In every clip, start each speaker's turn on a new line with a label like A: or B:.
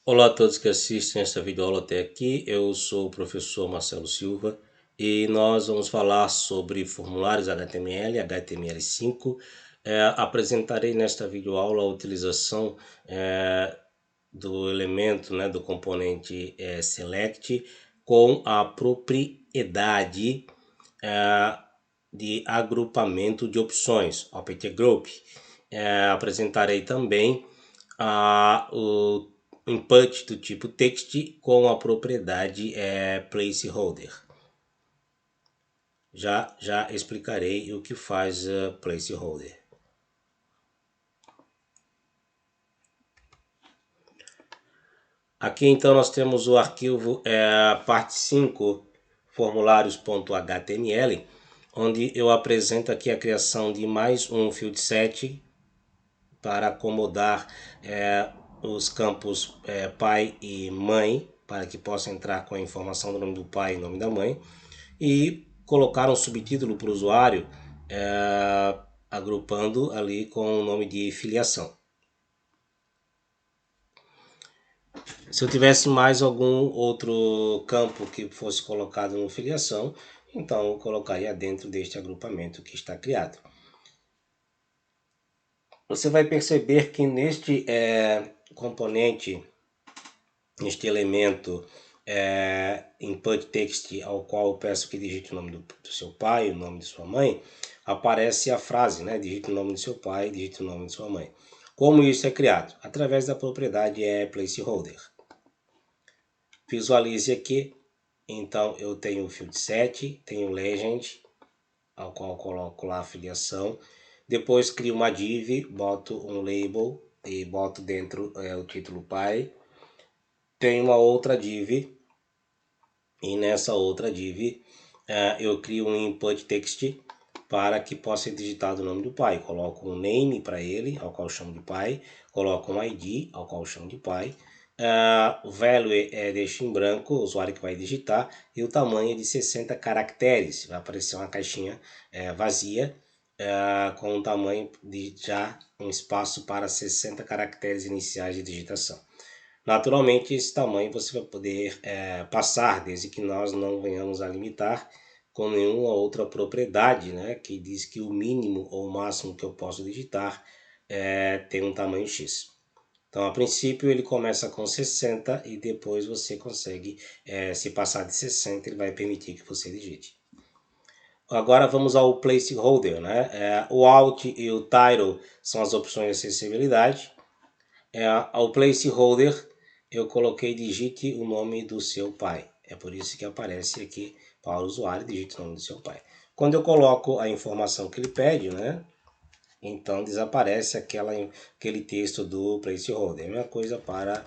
A: Olá a todos que assistem essa videoaula até aqui, eu sou o professor Marcelo Silva e nós vamos falar sobre formulários HTML, HTML5. Apresentarei nesta videoaula a utilização do elemento, do componente select com a propriedade de agrupamento de opções, Opt Group. Apresentarei também o input do tipo text com a propriedade placeholder. Já explicarei o que faz placeholder. Aqui então nós temos o arquivo parte 5 formulários.html, onde eu apresento aqui a criação de mais um field set para acomodar os campos pai e mãe, para que possa entrar com a informação do nome do pai e nome da mãe, e colocar um subtítulo para o usuário agrupando ali com o nome de filiação. Se eu tivesse mais algum outro campo que fosse colocado no filiação, então eu colocaria dentro deste agrupamento que está criado. Você vai perceber que neste componente, neste elemento input text, ao qual eu peço que digite o nome do seu pai, o nome de sua mãe, aparece a frase, digite o nome do seu pai, digite o nome de sua mãe. Como isso é criado? Através da propriedade placeholder. Visualize aqui, então eu tenho o field set, tenho o legend, ao qual eu coloco lá a filiação. Depois crio uma div, boto um label e boto dentro o título pai. Tem uma outra div e nessa outra div eu crio um input text para que possa ser digitado o nome do pai. Coloco um name para ele, ao qual eu chamo de pai. Coloco um ID, ao qual eu chamo de pai. O value deixo em branco, o usuário que vai digitar, e o tamanho é de 60 caracteres. Vai aparecer uma caixinha vazia com um tamanho de já um espaço para 60 caracteres iniciais de digitação. Naturalmente, esse tamanho você vai poder passar, desde que nós não venhamos a limitar com nenhuma outra propriedade, que diz que o mínimo ou o máximo que eu posso digitar tem um tamanho X. Então, a princípio, ele começa com 60 e depois você consegue, se passar de 60, ele vai permitir que você digite. Agora vamos ao placeholder, o alt e o title são as opções de acessibilidade. Ao placeholder eu coloquei digite o nome do seu pai. É por isso que aparece aqui para o usuário, digite o nome do seu pai. Quando eu coloco a informação que ele pede, então desaparece aquele texto do placeholder. A mesma coisa para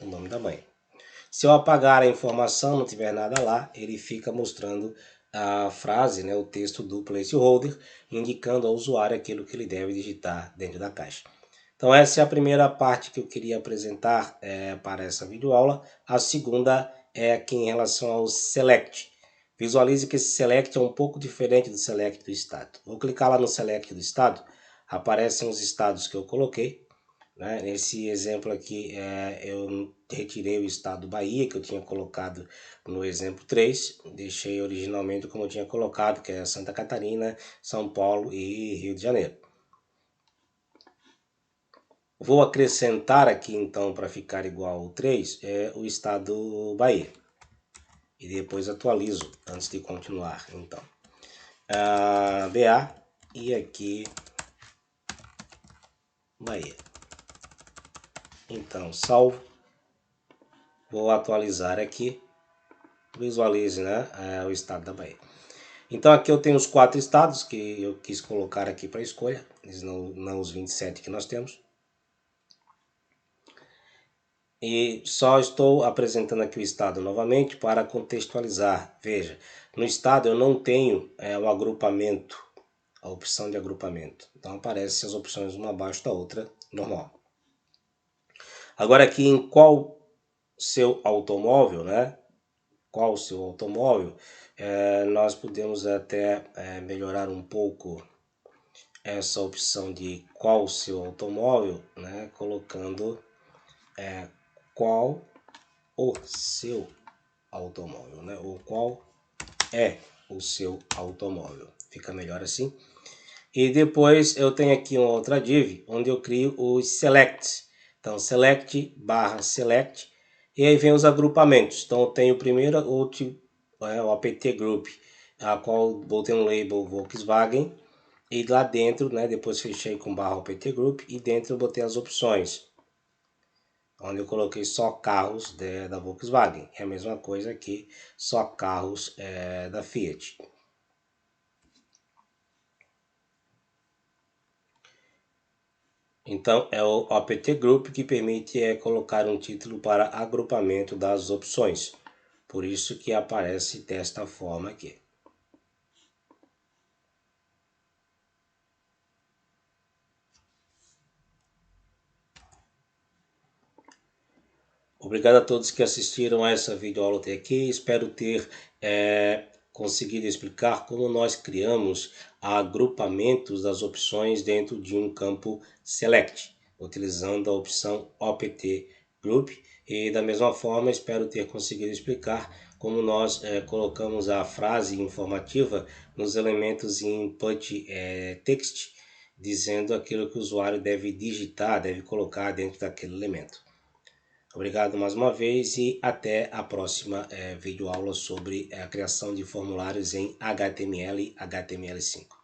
A: o nome da mãe. Se eu apagar a informação, não tiver nada lá, ele fica mostrando a frase, o texto do placeholder, indicando ao usuário aquilo que ele deve digitar dentro da caixa. Então essa é a primeira parte que eu queria apresentar para essa videoaula. A segunda é aqui em relação ao select. Visualize que esse select é um pouco diferente do select do estado. Vou clicar lá no select do estado, aparecem os estados que eu coloquei. Nesse exemplo aqui eu retirei o estado Bahia, que eu tinha colocado no exemplo 3. Deixei originalmente como eu tinha colocado, que é Santa Catarina, São Paulo e Rio de Janeiro. Vou acrescentar aqui então, para ficar igual ao 3, o estado Bahia. E depois atualizo antes de continuar. Então, BA e aqui Bahia. Então, salvo. Vou atualizar aqui. Visualize o estado da Bahia. Então aqui eu tenho os 4 estados que eu quis colocar aqui para escolha. Não os 27 que nós temos. E só estou apresentando aqui o estado novamente para contextualizar. Veja, no estado eu não tenho o agrupamento, a opção de agrupamento. Então aparecem as opções uma abaixo da outra, normal. Agora aqui em qual seu automóvel, Qual seu automóvel, nós podemos até melhorar um pouco essa opção de qual seu automóvel, colocando qual o seu automóvel, né? Ou qual é o seu automóvel. Fica melhor assim. E depois eu tenho aqui uma outra div, onde eu crio os select. Então, select barra select. E aí vem os agrupamentos. Então, eu tenho primeiro o apt group, a qual vou ter um label Volkswagen. E lá dentro, né, depois fechei com barra apt group. E dentro eu botei as opções, onde eu coloquei só carros da Volkswagen. É a mesma coisa aqui, só carros da Fiat. Então, é o apt group que permite colocar um título para agrupamento das opções. Por isso que aparece desta forma aqui. Obrigado a todos que assistiram a essa videoaula até aqui. Espero ter conseguido explicar como nós criamos agrupamentos das opções dentro de um campo Select, utilizando a opção opt group. E da mesma forma, espero ter conseguido explicar como nós colocamos a frase informativa nos elementos input text, dizendo aquilo que o usuário deve digitar, deve colocar dentro daquele elemento. Obrigado mais uma vez e até a próxima videoaula sobre a criação de formulários em HTML e HTML5.